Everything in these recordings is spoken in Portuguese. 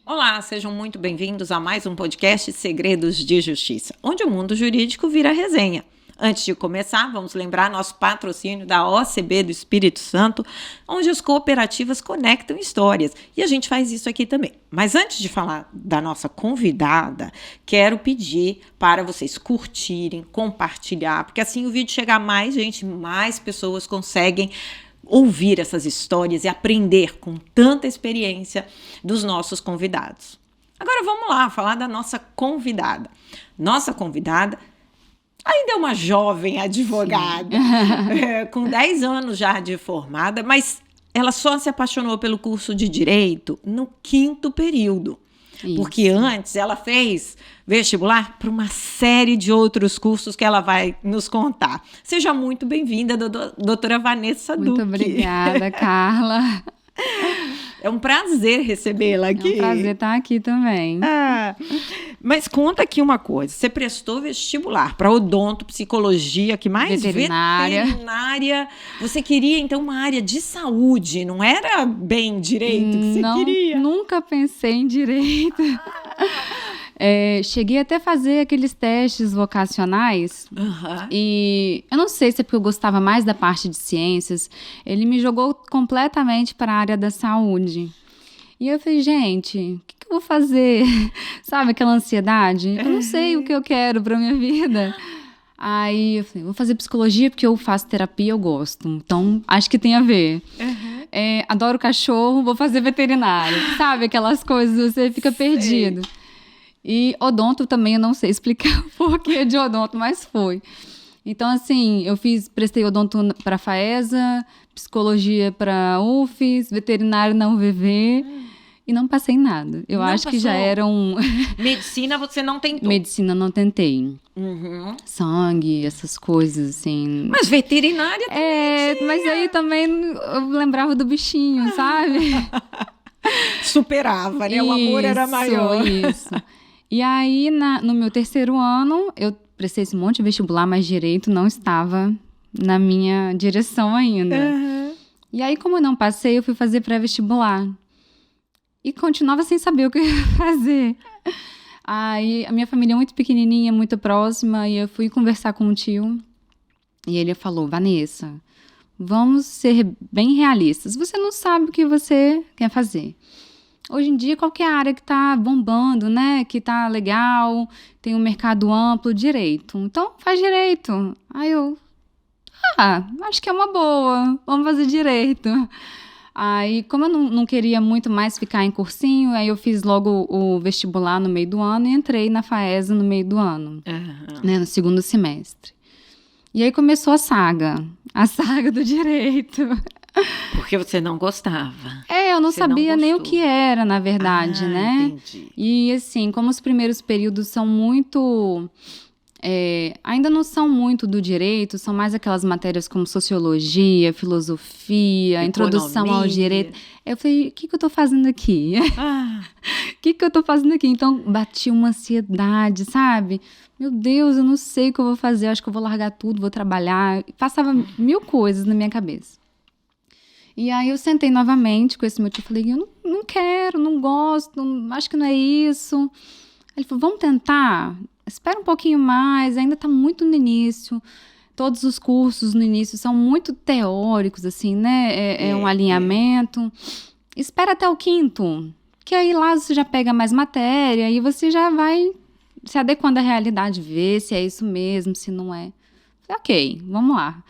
Olá, sejam muito bem-vindos a mais um podcast Segredos de Justiça, onde o mundo jurídico vira resenha. Antes de começar, vamos lembrar nosso patrocínio da OCB do Espírito Santo, onde as cooperativas conectam histórias. E a gente faz isso aqui também. Mas antes de falar da nossa convidada, quero pedir para vocês curtirem, compartilhar, porque assim o vídeo chega a mais gente, mais pessoas conseguem ouvir essas histórias e aprender com tanta experiência dos nossos convidados. Agora vamos lá falar da nossa convidada. Nossa convidada ainda é uma jovem advogada, com 10 anos já de formada, mas ela só se apaixonou pelo curso de Direito no 5º período. Isso. Porque antes ela fez vestibular para uma série de outros cursos que ela vai nos contar. Seja muito bem-vinda, doutora Vanessa Duque. Muito obrigada, Carla. É um prazer recebê-la aqui. É um prazer estar aqui também. Mas conta aqui uma coisa. Você prestou vestibular para odonto, psicologia, que mais? Veterinária. Você queria, então, uma área de saúde. Não era bem direito que você queria? Nunca pensei em direito. Cheguei até a fazer aqueles testes vocacionais. E eu não sei se é porque eu gostava mais da parte de ciências. Ele me jogou completamente para a área da saúde. E eu falei, gente, o que eu vou fazer? Sabe aquela ansiedade? Eu não sei o que eu quero para minha vida. Aí eu falei, vou fazer psicologia porque eu faço terapia, eu gosto. Então, acho que tem a ver. Adoro cachorro, vou fazer veterinário. Sabe aquelas coisas, você fica perdido. E odonto também, eu não sei explicar o porquê de odonto, mas foi. Então, assim, prestei odonto para a FAESA, psicologia para a UFES, veterinário na UVV e não passei em nada. Eu acho que já era um... Medicina você não tentou? Medicina não tentei. Sangue, essas coisas, assim. Mas veterinária também tinha. Mas aí também eu lembrava do bichinho, sabe? Superava, né? O amor era maior. Isso. E aí, no meu 3º ano, eu prestei esse monte de vestibular, mas direito não estava na minha direção ainda. E aí, como eu não passei, eu fui fazer pré-vestibular. E continuava sem saber o que eu ia fazer. Aí, a minha família é muito pequenininha, muito próxima, e eu fui conversar com um tio. E ele falou, Vanessa, vamos ser bem realistas. Você não sabe o que você quer fazer. Hoje em dia, qualquer área que está bombando, né? Que está legal, tem um mercado amplo, direito. Então, faz direito. Aí eu, acho que é uma boa, vamos fazer direito. Aí, como eu não queria muito mais ficar em cursinho, aí eu fiz logo o vestibular no meio do ano e entrei na FAESA no meio do ano, né, no 2º semestre. E aí começou a saga do direito. Porque você não gostava. Eu não sabia nem o que era, na verdade, né? Entendi. E assim, como os primeiros períodos são muito... ainda não são muito do direito, são mais aquelas matérias como sociologia, filosofia, introdução ao direito. Eu falei, o que eu tô fazendo aqui? O que eu tô fazendo aqui? Então, bati uma ansiedade, sabe? Meu Deus, eu não sei o que eu vou fazer, eu acho que eu vou largar tudo, vou trabalhar. Passava 1000 coisas na minha cabeça. E aí eu sentei novamente com esse meu tio e falei, eu não quero, não gosto, acho que não é isso. Ele falou, vamos tentar? Espera um pouquinho mais, ainda está muito no início. Todos os cursos no início são muito teóricos, assim, né? É um alinhamento. Espera até o 5º, que aí lá você já pega mais matéria e você já vai se adequando à realidade, ver se é isso mesmo, se não é. Falei, ok, vamos lá.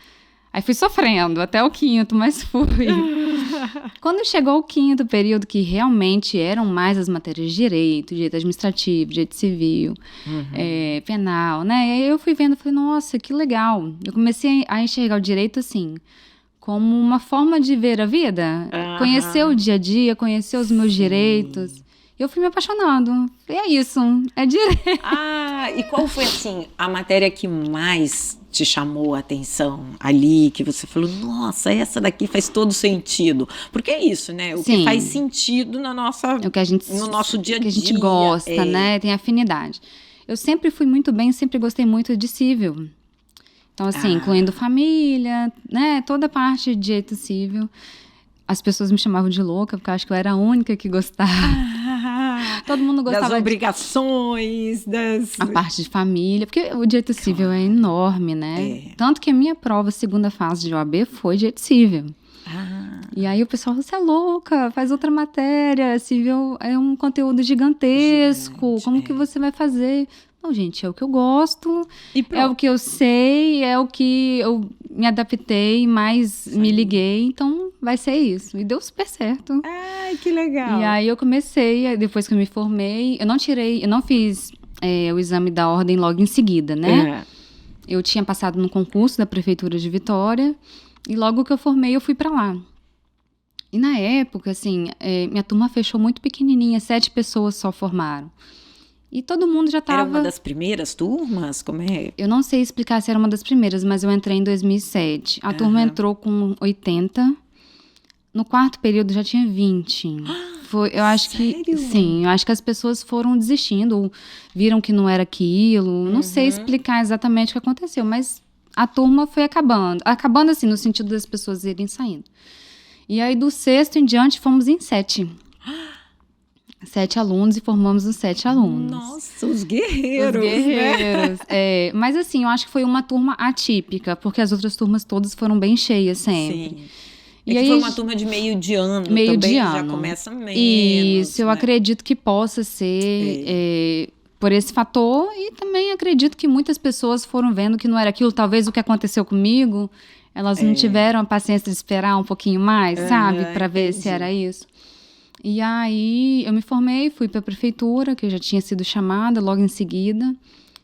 Aí fui sofrendo até o 5º, mas fui. Quando chegou o 5º período, que realmente eram mais as matérias de direito administrativo, direito civil, penal, né? E aí eu fui vendo, falei, nossa, que legal. Eu comecei a enxergar o direito, assim, como uma forma de ver a vida. Conhecer o dia a dia, conhecer os meus direitos. Eu fui me apaixonando. E é isso, é direito. E qual foi, assim, a matéria que mais te chamou a atenção ali, que você falou, nossa, essa daqui faz todo sentido? Porque é isso, né? O que faz sentido na nossa, o que a gente, no nosso dia a dia. Que a gente gosta, né? Tem afinidade. Eu sempre fui muito bem, sempre gostei muito de civil. Então, assim, incluindo família, né? Toda a parte de direito civil. As pessoas me chamavam de louca, porque eu acho que eu era a única que gostava. Todo mundo gostava das obrigações, a parte de família, porque o direito civil é enorme, né? Tanto que a minha prova, segunda fase de OAB, foi direito civil. E aí o pessoal, você é louca, faz outra matéria, civil é um conteúdo gigantesco, como que você vai fazer? Não, gente, é o que eu gosto, é o que eu sei, é o que eu me adaptei, mais me liguei, então vai ser isso. E deu super certo. Ai, que legal. E aí eu comecei, depois que eu me formei, eu não fiz o exame da ordem logo em seguida, né? Eu tinha passado no concurso da Prefeitura de Vitória, e logo que eu formei, eu fui para lá. E na época, assim, minha turma fechou muito pequenininha, 7 pessoas só formaram. E todo mundo já estava... Era uma das primeiras turmas? Como é? Eu não sei explicar se era uma das primeiras, mas eu entrei em 2007. A turma entrou com 80. No quarto período já tinha 20. Eu acho sério? que... Sim, eu acho que as pessoas foram desistindo, ou viram que não era aquilo. Não sei explicar exatamente o que aconteceu, mas a turma foi acabando. Acabando assim, no sentido das pessoas irem saindo. E aí, do 6º em diante, fomos em 7. 7 alunos e formamos os 7 alunos. Nossa, os guerreiros. Os guerreiros. Né? Mas assim, eu acho que foi uma turma atípica, porque as outras turmas todas foram bem cheias sempre. Sim. E aí, aí, foi uma turma de meio de ano meio também, de já ano. começa menos. Isso, eu acredito que possa ser por esse fator, e também acredito que muitas pessoas foram vendo que não era aquilo, talvez o que aconteceu comigo, elas não tiveram a paciência de esperar um pouquinho mais, sabe? Para ver se era isso. E aí, eu me formei, fui para a prefeitura, que eu já tinha sido chamada logo em seguida.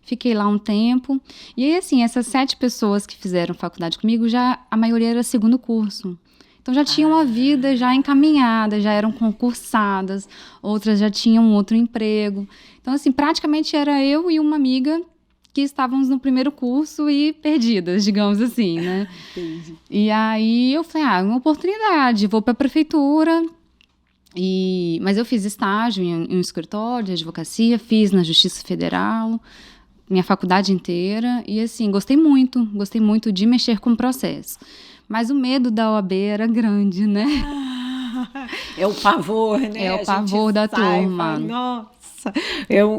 Fiquei lá um tempo. E aí, assim, essas 7 pessoas que fizeram faculdade comigo, a maioria era segundo curso. Então, já tinham a vida já encaminhada, já eram concursadas, outras já tinham outro emprego. Então, assim, praticamente era eu e uma amiga que estávamos no primeiro curso e perdidas, digamos assim, né? Entendi. E aí, eu falei, uma oportunidade, vou para a prefeitura... Mas eu fiz estágio em um escritório de advocacia, fiz na Justiça Federal, minha faculdade inteira, e assim, gostei muito de mexer com o processo. Mas o medo da OAB era grande, né? É o pavor, né? É o pavor da turma. Nossa!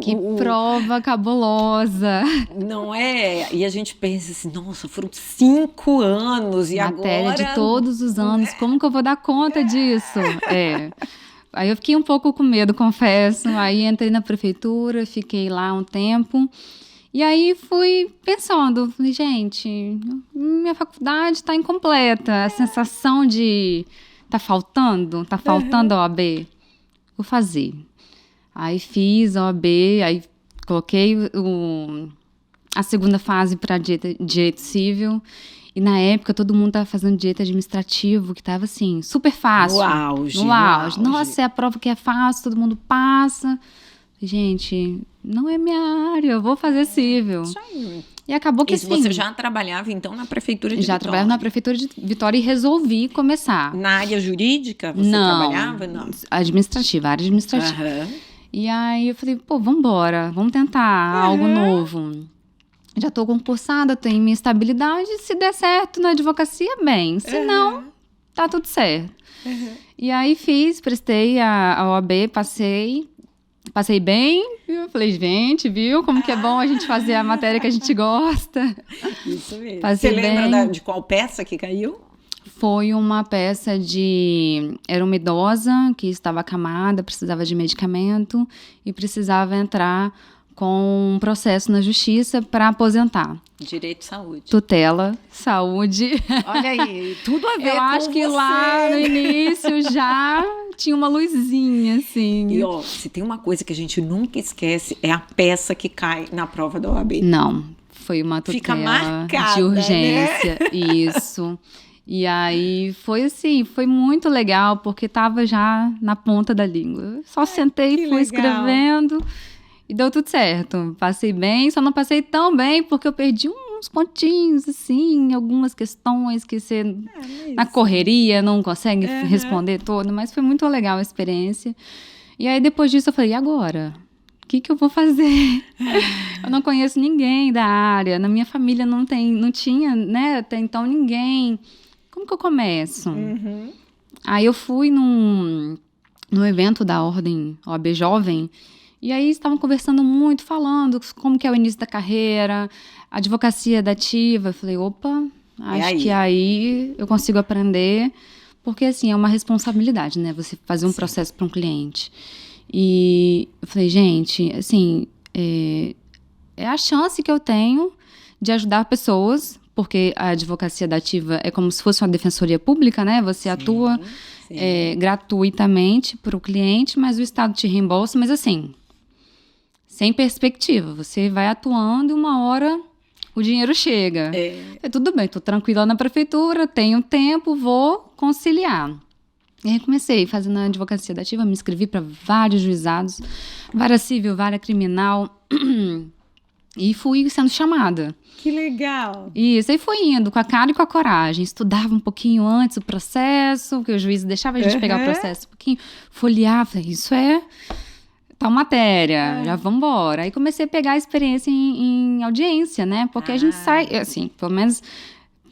Que prova cabulosa! Não é? E a gente pensa assim, nossa, foram 5 anos e matéria agora... de todos os anos, como que eu vou dar conta disso? Aí eu fiquei um pouco com medo, confesso. Aí entrei na prefeitura, fiquei lá um tempo. E aí fui pensando, falei, gente, minha faculdade está incompleta. A sensação de tá faltando a OAB. Vou fazer. Aí fiz a OAB, aí coloquei a segunda fase para direito civil. E na época, todo mundo estava fazendo direito administrativo, que estava assim, super fácil. No auge. Nossa, é a prova que é fácil, todo mundo passa. Gente, não é minha área, eu vou fazer civil. Isso aí. E acabou que E assim... você já trabalhava, então, na Prefeitura de Vitória? Já trabalhava na Prefeitura de Vitória e resolvi começar. Na área jurídica você trabalhava? Não. Área administrativa. E aí eu falei, vambora, vamos tentar algo novo. Já estou concursada, tenho minha estabilidade, se der certo na advocacia, bem. Se não, tá tudo certo. E aí prestei a OAB, passei bem. Eu falei, gente, viu como que é bom a gente fazer a matéria que a gente gosta. Isso mesmo. Passei Você lembra de qual peça que caiu? Foi uma peça era uma idosa que estava acamada, precisava de medicamento e precisava entrar com um processo na justiça para aposentar. Direito de saúde. Tutela, saúde. Olha aí, tudo a ver com Eu acho que lá no início já tinha uma luzinha, assim. E se tem uma coisa que a gente nunca esquece, é a peça que cai na prova da OAB. Não, foi uma tutela Fica marcada, de urgência. Né? Isso. E aí foi assim, foi muito legal, porque estava já na ponta da língua. Eu só sentei e fui escrevendo. E deu tudo certo. Passei bem, só não passei tão bem porque eu perdi uns pontinhos, assim, algumas questões que você, na correria, não consegue responder todo. Mas foi muito legal a experiência. E aí, depois disso, eu falei, e agora? que eu vou fazer? Eu não conheço ninguém da área, na minha família não tinha, né, até então ninguém. Como que eu começo? Aí eu fui num evento da Ordem OAB Jovem, e aí estavam conversando muito, falando como que é o início da carreira, advocacia dativa. Eu falei, opa, acho que aí eu consigo aprender, porque assim, é uma responsabilidade, né, você fazer um processo para um cliente. E eu falei, gente, assim, é a chance que eu tenho de ajudar pessoas, porque a advocacia dativa é como se fosse uma defensoria pública, né? Você atua gratuitamente para o cliente, mas o Estado te reembolsa, mas assim, sem perspectiva. Você vai atuando e uma hora o dinheiro chega. Tudo bem, estou tranquila na prefeitura, tenho tempo, vou conciliar. E aí comecei fazendo a advocacia dativa, me inscrevi para vários juizados, vara civil, vara criminal, e fui sendo chamada. Que legal! Isso, aí foi indo com a cara e com a coragem. Estudava um pouquinho antes o processo, que o juiz deixava a gente pegar o processo um pouquinho, folhear, falei, isso é tal matéria, já vamos embora. Aí comecei a pegar a experiência em audiência, né? Porque a gente sai, assim, pelo menos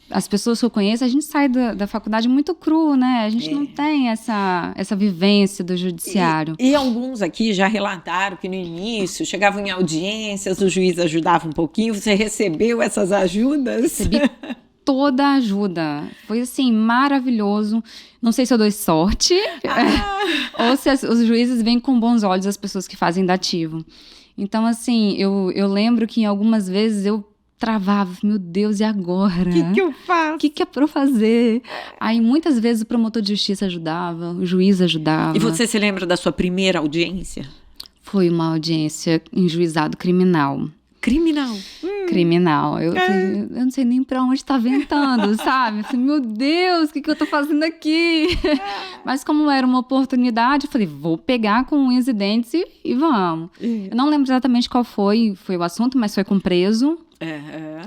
as pessoas que eu conheço, a gente sai da faculdade muito cru, né? A gente não tem essa vivência do judiciário. E alguns aqui já relataram que no início chegavam em audiências, o juiz ajudava um pouquinho. Você recebeu essas ajudas? Recebi toda a ajuda. Foi, assim, maravilhoso. Não sei se eu dou sorte ou se os juízes veem com bons olhos as pessoas que fazem dativo. Então, assim, eu lembro que em algumas vezes eu travava, meu Deus, e agora? O que eu faço? O que é pra eu fazer? Aí, muitas vezes, o promotor de justiça ajudava, o juiz ajudava. E você se lembra da sua primeira audiência? Foi uma audiência em juizado criminal. Criminal? Criminal. Eu não sei nem pra onde tá ventando, sabe? Eu falei, meu Deus, o que eu tô fazendo aqui? Mas como era uma oportunidade, eu falei, vou pegar com unhas e dentes e vamos. Eu não lembro exatamente qual foi o assunto, mas foi com preso.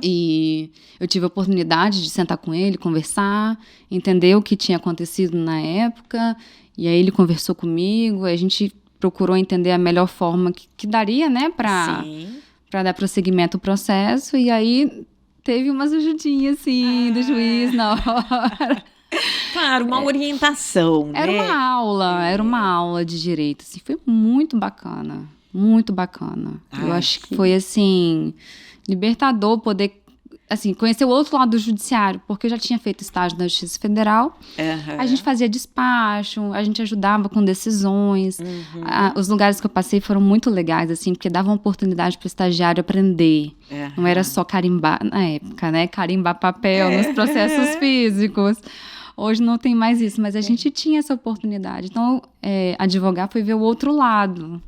E eu tive a oportunidade de sentar com ele, conversar, entender o que tinha acontecido na época, e aí ele conversou comigo, a gente procurou entender a melhor forma que daria, né, para dar prosseguimento ao processo, e aí teve umas ajudinhas, assim, do juiz na hora. Claro, uma orientação, Era uma aula de direito, assim, foi muito bacana, muito bacana. Eu acho que foi, assim, libertador poder, assim, conhecer o outro lado do judiciário, porque eu já tinha feito estágio na Justiça Federal, a gente fazia despacho, a gente ajudava com decisões, os lugares que eu passei foram muito legais, assim, porque davam oportunidade para o estagiário aprender, não era só carimbar, na época, né, carimbar papel nos processos físicos. Hoje não tem mais isso, mas a gente tinha essa oportunidade. Então, advogar foi ver o outro lado.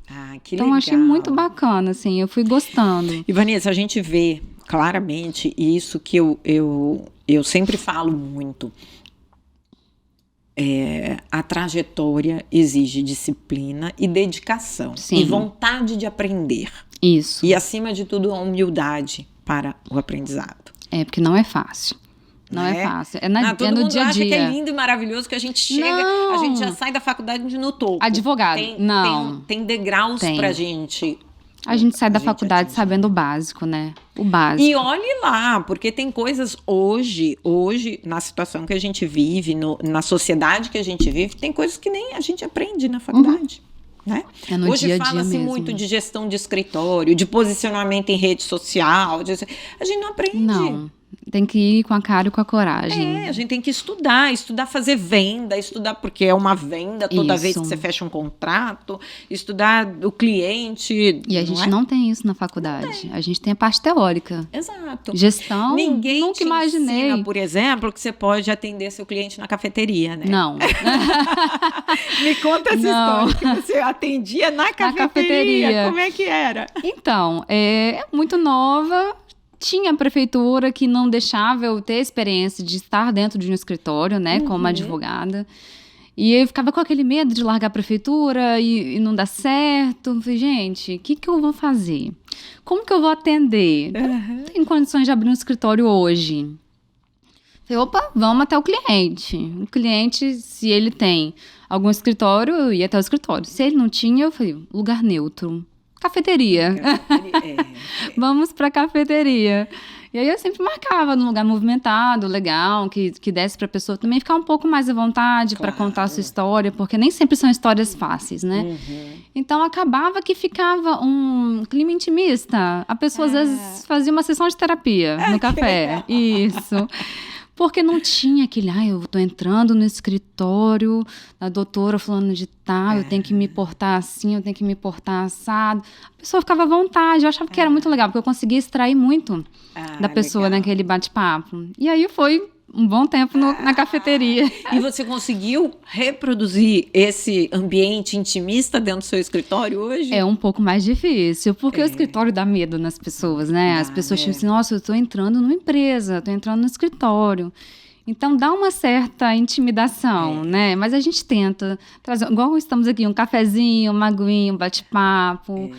Que então, legal. Achei muito bacana, assim, eu fui gostando. E, Vanessa, a gente vê claramente isso que eu sempre falo muito. A trajetória exige disciplina e dedicação. Sim. E vontade de aprender. Isso. E, acima de tudo, a humildade para o aprendizado. Porque não é fácil. Não é fácil. É no dia a dia. Acha que é lindo e maravilhoso, que a gente chega, a gente já sai da faculdade no topo. Advogado, Tem degraus pra gente. A gente sai da faculdade sabendo o básico, né? O básico. E olhe lá, porque tem coisas hoje, na situação que a gente vive, na sociedade que a gente vive, tem coisas que nem a gente aprende na faculdade. Né? Hoje fala-se muito de gestão de escritório, de posicionamento em rede social. A gente não aprende. Não. Tem que ir com a cara e com a coragem. A gente tem que estudar fazer venda, estudar porque é uma venda toda vez que você fecha um contrato, estudar o cliente. E a gente não tem isso na faculdade. A gente tem a parte teórica. Exato. Gestão, ninguém nunca imaginei. Ensina, por exemplo, que você pode atender seu cliente na cafeteria, né? Não. Me conta essa história, que você atendia na cafeteria. Como é que era? Então, é muito nova. Tinha a prefeitura que não deixava eu ter experiência de estar dentro de um escritório, né, como advogada. E eu ficava com aquele medo de largar a prefeitura e não dar certo. Falei, gente, o que eu vou fazer? Como que eu vou atender? Não tenho condições de abrir um escritório hoje. Falei, opa, vamos até o cliente. O cliente, se ele tem algum escritório, eu ia até o escritório. Se ele não tinha, eu falei, lugar neutro. cafeteria. Vamos pra cafeteria. E aí eu sempre marcava num lugar movimentado, legal, que desse pra pessoa também ficar um pouco mais à vontade para contar a sua história, porque nem sempre são histórias fáceis, né? Então acabava que ficava um clima intimista. A pessoa às vezes fazia uma sessão de terapia no café. Isso. Porque não tinha aquele, eu tô entrando no escritório da doutora fulano de tal, eu tenho que me portar assim, eu tenho que me portar assado. A pessoa ficava à vontade, eu achava que era muito legal, porque eu conseguia extrair muito da pessoa naquele bate-papo. E aí foi um bom tempo na cafeteria. E você conseguiu reproduzir esse ambiente intimista dentro do seu escritório hoje? É um pouco mais difícil, porque o escritório dá medo nas pessoas, né? As pessoas dizem assim, nossa, eu estou entrando numa empresa, estou entrando no escritório. Então, dá uma certa intimidação, né? Mas a gente tenta trazer, igual estamos aqui, um cafezinho, uma aguinha, um bate-papo.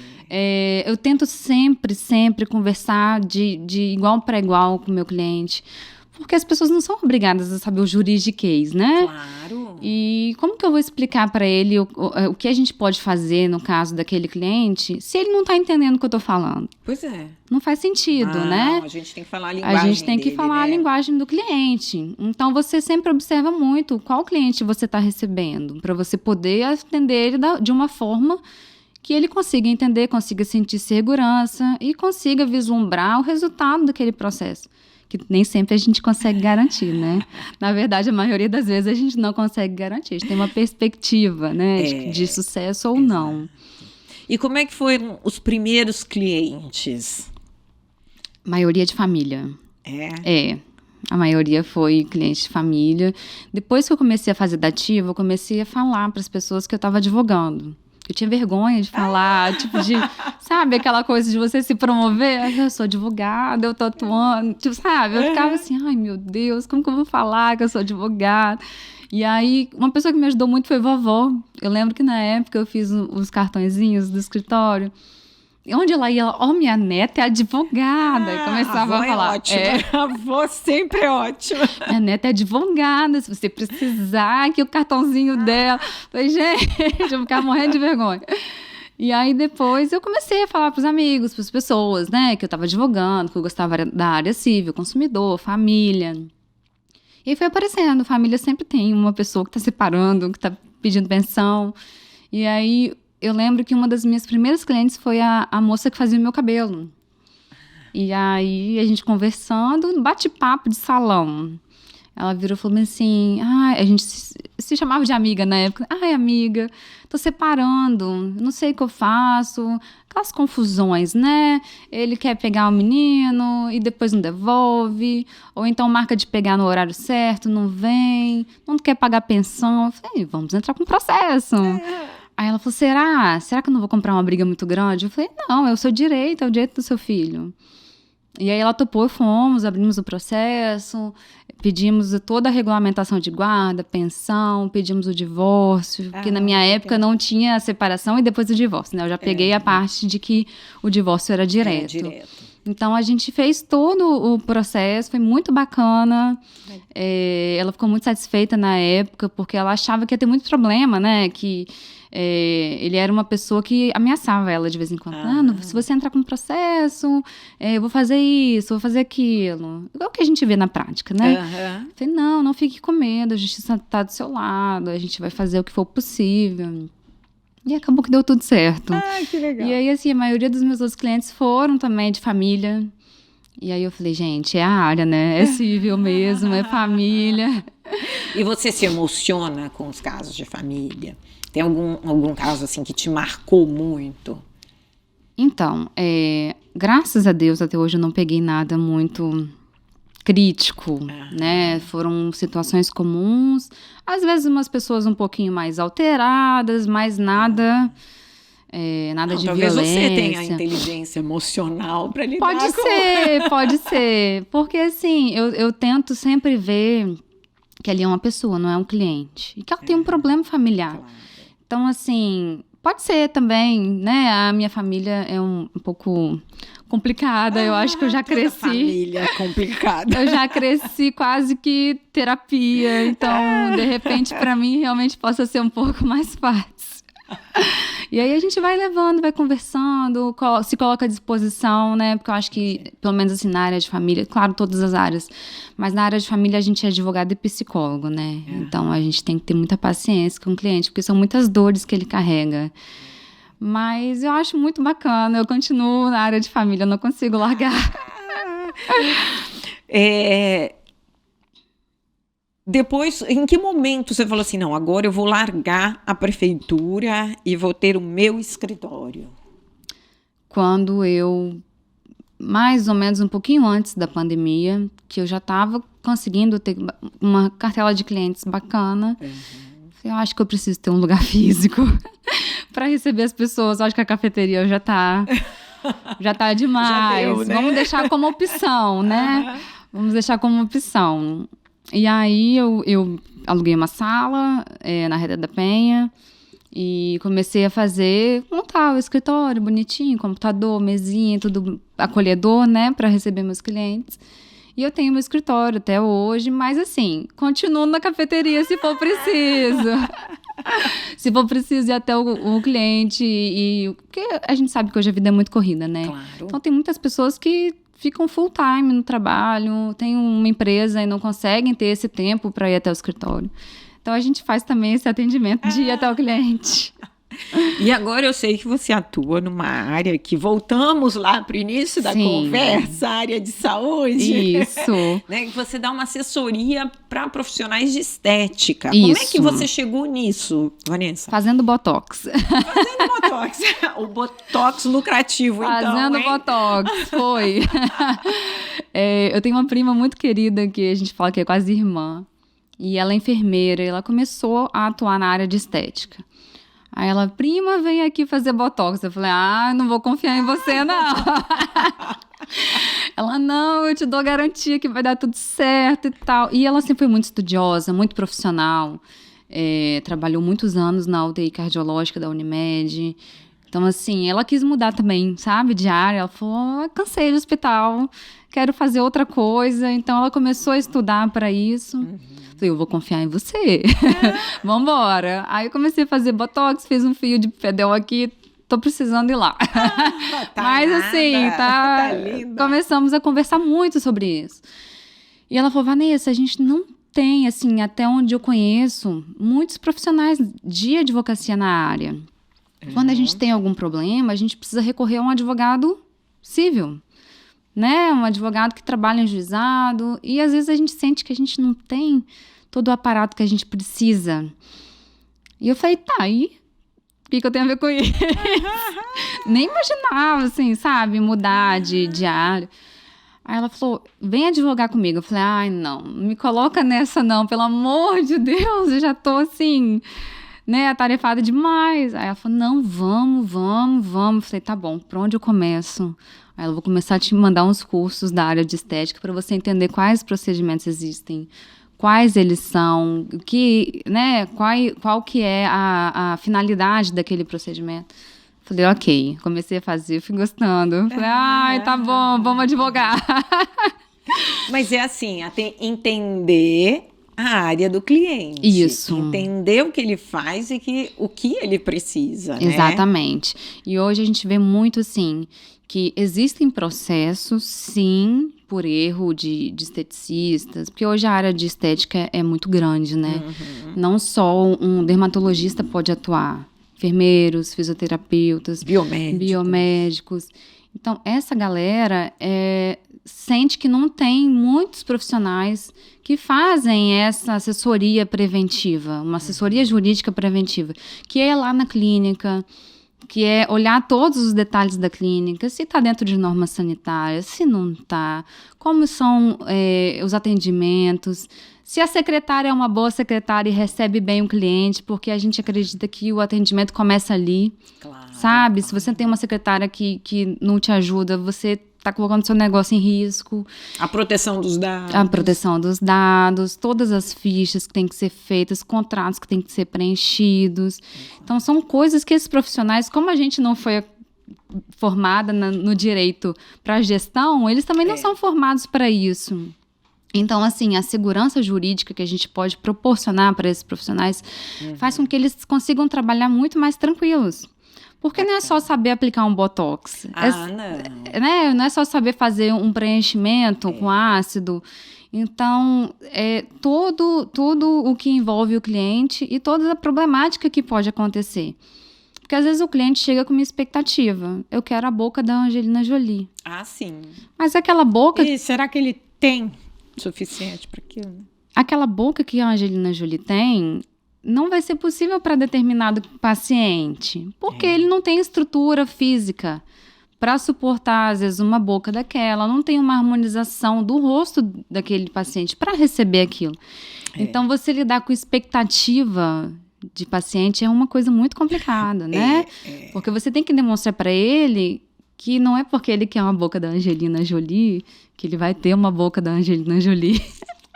Eu tento sempre conversar de igual para igual com o meu cliente. Porque as pessoas não são obrigadas a saber o juridiquês, né? Claro. E como que eu vou explicar para ele o que a gente pode fazer no caso daquele cliente se ele não está entendendo o que eu estou falando? Pois é. Não faz sentido, né? Não, a gente tem que falar a linguagem A gente tem que dele, falar a linguagem do cliente. Então, você sempre observa muito qual cliente você está recebendo, para você poder atender ele de uma forma que ele consiga entender, consiga sentir segurança e consiga vislumbrar o resultado daquele processo. Que nem sempre a gente consegue garantir, né? Na verdade, a maioria das vezes a gente não consegue garantir. A gente tem uma perspectiva, né, de sucesso ou não. E como é que foram os primeiros clientes? Maioria de família. A maioria foi cliente de família. Depois que eu comecei a fazer dativa, eu comecei a falar para as pessoas que eu estava advogando. Eu tinha vergonha de falar, sabe, aquela coisa de você se promover. Eu sou advogada, eu tô atuando, sabe? Eu ficava assim, ai meu Deus, como que eu vou falar que eu sou advogada? E aí, uma pessoa que me ajudou muito foi vovó. Eu lembro que na época eu fiz os cartõezinhos do escritório. Onde ela ia, minha neta é advogada. E começava a falar. A avó sempre é ótima. Minha neta é advogada, se você precisar, aqui o cartãozinho dela. Falei, gente, eu ficava morrendo de vergonha. E aí depois eu comecei a falar para os amigos, para as pessoas, né, que eu estava advogando, que eu gostava da área civil, consumidor, família. E aí foi aparecendo, família sempre tem uma pessoa que está separando, que está pedindo pensão. E aí eu lembro que uma das minhas primeiras clientes foi a moça que fazia o meu cabelo. E aí, a gente conversando, bate-papo de salão. Ela virou e falou assim, a gente se chamava de amiga na época. Amiga, tô separando, não sei o que eu faço. Aquelas confusões, né? Ele quer pegar o menino e depois não devolve. Ou então marca de pegar no horário certo, não vem. Não quer pagar pensão. Eu falei, vamos entrar com processo. Aí ela falou, será que eu não vou comprar uma briga muito grande? Eu falei, não, é o seu direito, é o direito do seu filho. E aí ela topou, fomos, abrimos o processo, pedimos toda a regulamentação de guarda, pensão, pedimos o divórcio, porque na minha época não tinha a separação e depois o divórcio, né? Eu já peguei a parte de que o divórcio era direto. Então, a gente fez todo o processo, foi muito bacana. Ela ficou muito satisfeita na época, porque ela achava que ia ter muito problema, né? Que ele era uma pessoa que ameaçava ela de vez em quando. Se você entrar com um processo, eu vou fazer isso, vou fazer aquilo. Igual que a gente vê na prática, né? Falei, não fique com medo, a justiça está do seu lado, a gente vai fazer o que for possível. E acabou que deu tudo certo. Que legal. E aí, assim, a maioria dos meus outros clientes foram também de família. E aí eu falei, gente, é a área, né? É civil mesmo, é família. E você se emociona com os casos de família? Tem algum caso, assim, que te marcou muito? Então, graças a Deus, até hoje eu não peguei nada muito crítico, né? Foram situações comuns, às vezes umas pessoas um pouquinho mais alteradas, mas nada de talvez violência. Talvez você tenha a inteligência emocional para lidar Pode ser, porque assim, eu tento sempre ver que ali é uma pessoa, não é um cliente, e que ela tem um problema familiar. Claro. Então, assim, pode ser também, né? A minha família é um pouco complicada, eu acho que eu já cresci. Família é complicada. Eu já cresci quase que terapia, então, de repente, para mim, realmente possa ser um pouco mais fácil. E aí a gente vai levando, vai conversando, se coloca à disposição, né? Porque eu acho que, pelo menos assim, na área de família, claro, todas as áreas, mas na área de família a gente é advogado e psicólogo, né? Então a gente tem que ter muita paciência com o cliente, porque são muitas dores que ele carrega. Mas eu acho muito bacana, eu continuo na área de família, eu não consigo largar. Depois, em que momento você falou assim, não, agora eu vou largar a prefeitura e vou ter o meu escritório? Quando eu, mais ou menos um pouquinho antes da pandemia, que eu já estava conseguindo ter uma cartela de clientes bacana, eu acho que eu preciso ter um lugar físico para receber as pessoas. Eu acho que a cafeteria já tá demais. Já deu, né? Vamos deixar como opção, né? Vamos deixar como opção. E aí eu aluguei uma sala na Rede da Penha e comecei a montar o escritório bonitinho, computador, mesinha, tudo acolhedor, né, para receber meus clientes. E eu tenho meu escritório até hoje, mas assim, continuo na cafeteria se for preciso. Se for preciso ir até o cliente. Porque a gente sabe que hoje a vida é muito corrida, né? Claro. Então tem muitas pessoas que ficam full time no trabalho, tem uma empresa e não conseguem ter esse tempo para ir até o escritório. Então a gente faz também esse atendimento de ir até o cliente. E agora eu sei que você atua numa área que voltamos lá para o início da conversa, área de saúde. Isso. Né? Você dá uma assessoria para profissionais de estética. Isso. Como é que você chegou nisso, Vanessa? Fazendo botox. Fazendo botox. O botox lucrativo, Fazendo botox, foi. Eu tenho uma prima muito querida que a gente fala que é quase irmã. E ela é enfermeira e ela começou a atuar na área de estética. Aí ela, prima, vem aqui fazer botox. Eu falei, não vou confiar em você, não. Ela, não, eu te dou garantia que vai dar tudo certo e tal. E ela sempre foi muito estudiosa, muito profissional. Trabalhou muitos anos na UTI cardiológica da Unimed. Então, assim, ela quis mudar também, sabe, de área. Ela falou, cansei do hospital, quero fazer outra coisa. Então, ela começou a estudar para isso. Falei, eu vou confiar em você. Vambora. Aí eu comecei a fazer botox, fiz um fio de pedal aqui, tô precisando ir lá. Mas nada. Assim, tá começamos a conversar muito sobre isso. E ela falou, Vanessa, a gente não tem, assim, até onde eu conheço, muitos profissionais de advocacia na área. Quando a gente tem algum problema, a gente precisa recorrer a um advogado civil. Né? Um advogado que trabalha em juizado, e às vezes a gente sente que a gente não tem todo o aparato que a gente precisa. E eu falei, tá, e o que eu tenho a ver com isso? Nem imaginava, assim, sabe, mudar de área. Aí ela falou, vem advogar comigo. Eu falei, não me coloca nessa não, pelo amor de Deus, eu já tô assim, né, atarefada demais. Aí ela falou, não, vamos. Eu falei, tá bom, por onde eu começo? Aí eu vou começar a te mandar uns cursos da área de estética para você entender quais procedimentos existem, quais eles são, qual que é a finalidade daquele procedimento. Falei, ok. Comecei a fazer, fui gostando. Falei, tá bom, vamos advogar. Mas é assim, até entender a área do cliente. Isso. Entender o que ele faz e o que ele precisa, né? Exatamente. E hoje a gente vê muito assim, que existem processos, sim, por erro de esteticistas, porque hoje a área de estética é muito grande, né? Não só um dermatologista pode atuar, enfermeiros, fisioterapeutas, biomédicos. Então, essa galera sente que não tem muitos profissionais que fazem essa assessoria preventiva, uma assessoria jurídica preventiva, que é lá na clínica, que é olhar todos os detalhes da clínica, se está dentro de normas sanitárias, se não está, como são os atendimentos, se a secretária é uma boa secretária e recebe bem o cliente, porque a gente acredita que o atendimento começa ali, sabe? Se você tem uma secretária que não te ajuda, você está colocando seu negócio em risco. A proteção dos dados. A proteção dos dados, todas as fichas que têm que ser feitas, contratos que têm que ser preenchidos. Então, são coisas que esses profissionais, como a gente não foi formada no direito para gestão, eles também não são formados para isso. Então, assim, a segurança jurídica que a gente pode proporcionar para esses profissionais faz com que eles consigam trabalhar muito mais tranquilos. Porque não é só saber aplicar um botox. Não. Né? Não é só saber fazer um preenchimento com ácido. Então, tudo o que envolve o cliente e toda a problemática que pode acontecer. Porque às vezes o cliente chega com uma expectativa. Eu quero a boca da Angelina Jolie. Sim. Mas aquela boca... E será que ele tem suficiente para aquilo? Né? Aquela boca que a Angelina Jolie tem não vai ser possível para determinado paciente. Porque ele não tem estrutura física para suportar, às vezes, uma boca daquela. Não tem uma harmonização do rosto daquele paciente para receber aquilo. Então, você lidar com expectativa de paciente é uma coisa muito complicada, né? Porque você tem que demonstrar para ele que não é porque ele quer uma boca da Angelina Jolie que ele vai ter uma boca da Angelina Jolie.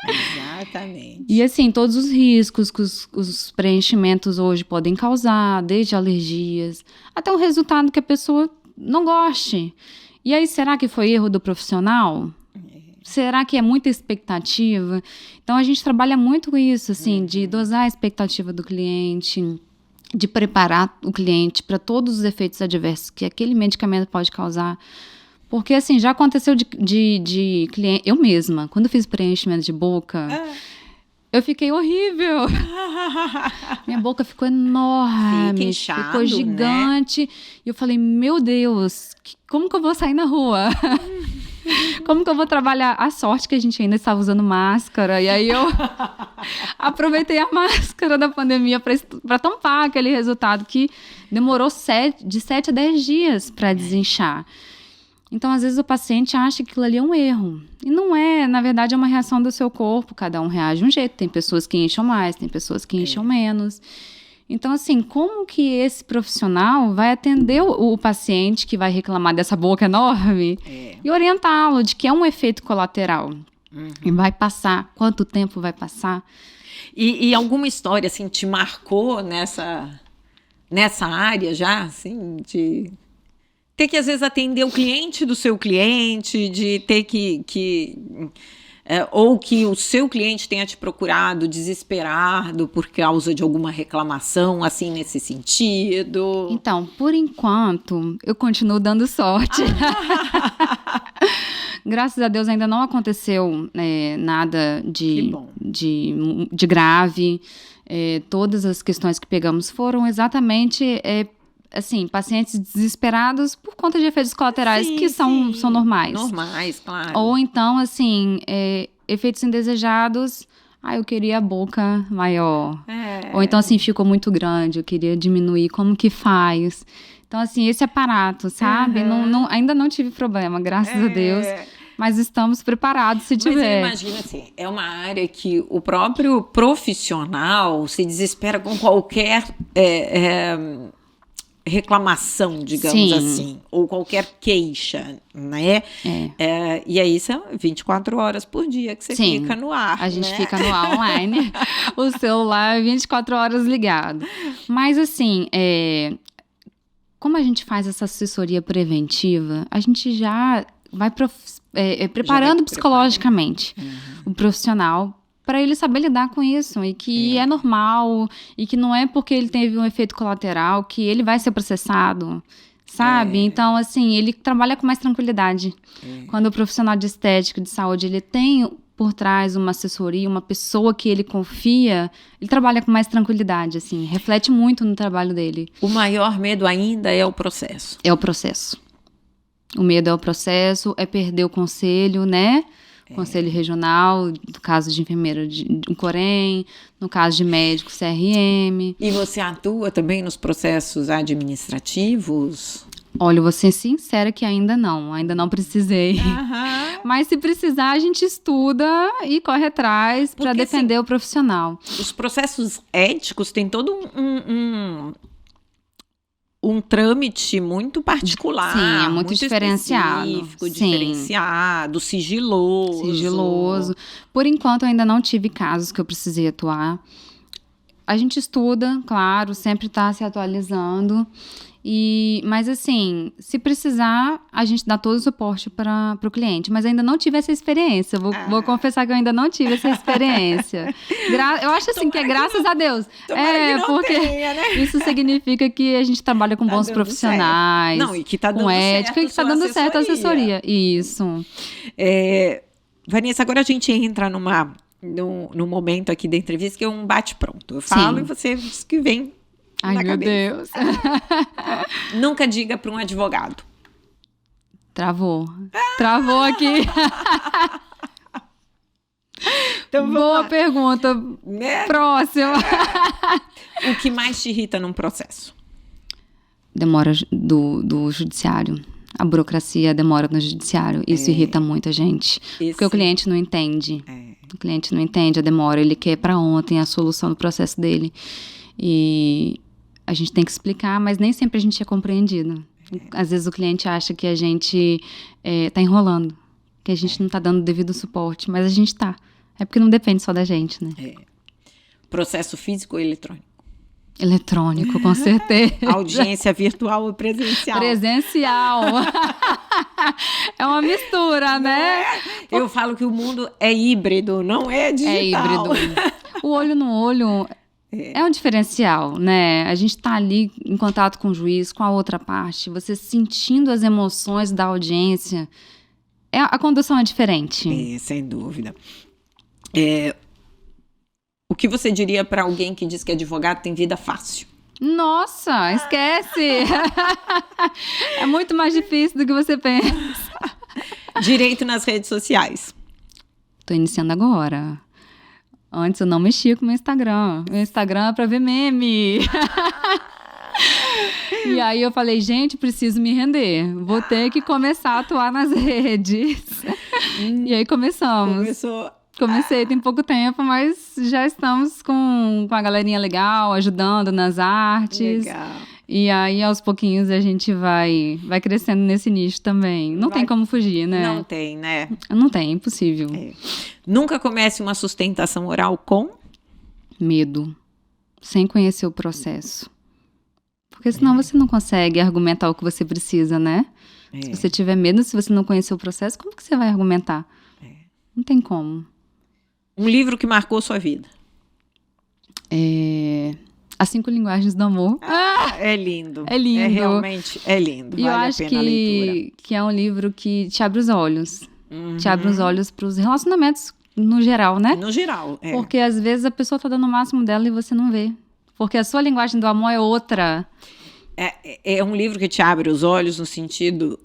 Exatamente. E assim, todos os riscos que os preenchimentos hoje podem causar, desde alergias, até um resultado que a pessoa não goste. E aí, será que foi erro do profissional? Será que é muita expectativa? Então, a gente trabalha muito com isso, assim, de dosar a expectativa do cliente, de preparar o cliente para todos os efeitos adversos que aquele medicamento pode causar. Porque, assim, já aconteceu de cliente... Eu mesma, quando fiz preenchimento de boca, eu fiquei horrível. Minha boca ficou enorme, ficou gigante. Né? E eu falei, meu Deus, como que eu vou sair na rua? Como que eu vou trabalhar? A sorte que a gente ainda estava usando máscara. E aí eu aproveitei a máscara da pandemia para tampar aquele resultado que demorou de 7 a 10 dias para desinchar. Então, às vezes, o paciente acha que aquilo ali é um erro. E não é, na verdade, é uma reação do seu corpo. Cada um reage de um jeito. Tem pessoas que incham mais, tem pessoas que incham menos. Então, assim, como que esse profissional vai atender o paciente que vai reclamar dessa boca enorme e orientá-lo de que é um efeito colateral? E vai passar. Quanto tempo vai passar? E alguma história, assim, te marcou nessa área já, assim, de... ter que, às vezes, atender o cliente do seu cliente, de ter ou que o seu cliente tenha te procurado desesperado por causa de alguma reclamação, assim, nesse sentido? Então, por enquanto, eu continuo dando sorte. Graças a Deus ainda não aconteceu nada de grave. Todas as questões que pegamos foram exatamente... assim, pacientes desesperados por conta de efeitos colaterais que são normais. Normais, claro. Ou então, assim, efeitos indesejados. Eu queria a boca maior. Ou então, assim, ficou muito grande, eu queria diminuir. Como que faz? Então, assim, esse aparato, sabe? Ainda não tive problema, graças a Deus. Mas estamos preparados se tiver. Mas imagina assim, é uma área que o próprio profissional se desespera com qualquer... reclamação, digamos assim, ou qualquer queixa, né? E aí são 24 horas por dia que você fica no ar, a gente fica no ar online, o celular 24 horas ligado. Mas assim, como a gente faz essa assessoria preventiva, a gente já vai preparando psicologicamente o profissional para ele saber lidar com isso, e que é normal, e que não é porque ele teve um efeito colateral que ele vai ser processado, sabe? Então, assim, ele trabalha com mais tranquilidade. Quando o profissional de estética, de saúde, ele tem por trás uma assessoria, uma pessoa que ele confia, ele trabalha com mais tranquilidade, assim, reflete muito no trabalho dele. O maior medo ainda é o processo. É o processo. O medo é o processo, é perder o conselho, né? Conselho regional, no caso de enfermeira de Corém, no caso de médico CRM. E você atua também nos processos administrativos? Olha, eu vou ser sincera que ainda não precisei. Mas se precisar, a gente estuda e corre atrás para defender assim, o profissional. Os processos éticos têm todo um trâmite muito particular. Sim, é muito diferenciado. Específico, diferenciado, sigiloso. Por enquanto, eu ainda não tive casos que eu precisei atuar. A gente estuda, claro, sempre está se atualizando. Mas assim, se precisar, a gente dá todo o suporte para o cliente. Mas ainda não tive essa experiência. Vou confessar que eu ainda não tive essa experiência. Eu acho assim que é graças a Deus. Porque tenha, né? isso significa que a gente trabalha com bons profissionais. Não, e que tá dando com ética, e que tá dando certo a assessoria. Isso. Vanessa, agora a gente entra num momento aqui da entrevista que é um bate-pronto. Eu falo e você diz que vem. Ai, meu Deus. Nunca diga para um advogado. Travou aqui. Então, boa pergunta. Né? Próxima. O que mais te irrita num processo? Demora do judiciário. A burocracia demora no judiciário. Isso irrita muito a gente. Porque o cliente não entende. O cliente não entende a demora. Ele quer para ontem a solução do processo dele. E a gente tem que explicar, mas nem sempre a gente é compreendido. Às vezes o cliente acha que a gente tá enrolando, que a gente não tá dando o devido suporte, mas a gente tá. É porque não depende só da gente, né? Processo físico ou eletrônico? Eletrônico, com certeza. Audiência virtual ou presencial? Presencial. É uma mistura, né? Eu falo que o mundo é híbrido, não é digital. É híbrido. O olho no olho é um diferencial, né? A gente tá ali em contato com o juiz, com a outra parte, você sentindo as emoções da audiência. A condução é diferente. Sem dúvida. O que você diria para alguém que diz que advogado tem vida fácil? Nossa, esquece! É muito mais difícil do que você pensa. Direito nas redes sociais. Tô iniciando agora. Antes eu não mexia com o meu Instagram. Meu Instagram é pra ver meme. E aí eu falei, gente, preciso me render. Vou ter que começar a atuar nas redes. E aí começamos. Comecei tem pouco tempo, mas já estamos com a galerinha legal, ajudando nas artes. Legal. E aí, aos pouquinhos, a gente vai crescendo nesse nicho também. Não tem como fugir, né? Não tem, né? Não tem, é impossível. Nunca comece uma sustentação oral com? Medo. Sem conhecer o processo. Porque senão você não consegue argumentar o que você precisa, né? Se você tiver medo, se você não conhecer o processo, como que você vai argumentar? Não tem como. Um livro que marcou sua vida? As 5 Linguagens do Amor. É lindo. É lindo. Realmente é lindo. E eu acho que é um livro que te abre os olhos. Te abre os olhos para os relacionamentos no geral, né? No geral, Porque às vezes a pessoa tá dando o máximo dela e você não vê. Porque a sua linguagem do amor é outra. É um livro que te abre os olhos no sentido...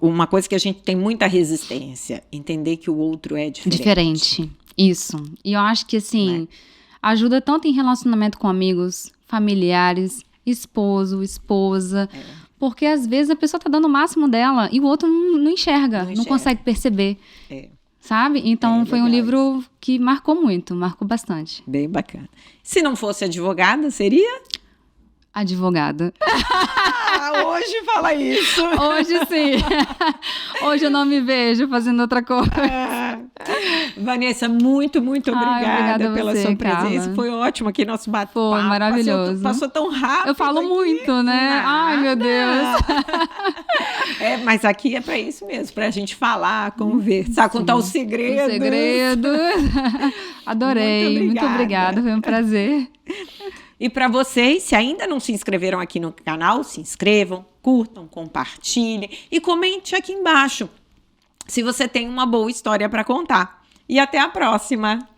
Uma coisa que a gente tem muita resistência. Entender que o outro é diferente. Diferente. Isso. E eu acho que, assim... Ajuda tanto em relacionamento com amigos, familiares, esposo, esposa. Porque às vezes a pessoa tá dando o máximo dela e o outro não enxerga, não consegue perceber. Sabe? Então foi um livro que marcou muito, marcou bastante. Bem bacana. Se não fosse advogada, seria? Advogada. Hoje fala isso. Hoje sim. Hoje eu não me vejo fazendo outra coisa. Vanessa, muito, muito obrigada pela sua presença. Carla. Foi ótimo aqui nosso bate-papo. Foi maravilhoso. Passou tão rápido. Eu falo muito, né? Ai, meu Deus. Mas aqui é para isso mesmo, para a gente falar, conversar, contar os segredos. Os segredos. Adorei. Muito obrigada. Foi um prazer. E para vocês, se ainda não se inscreveram aqui no canal, se inscrevam, curtam, compartilhem e comente aqui embaixo se você tem uma boa história para contar. E até a próxima!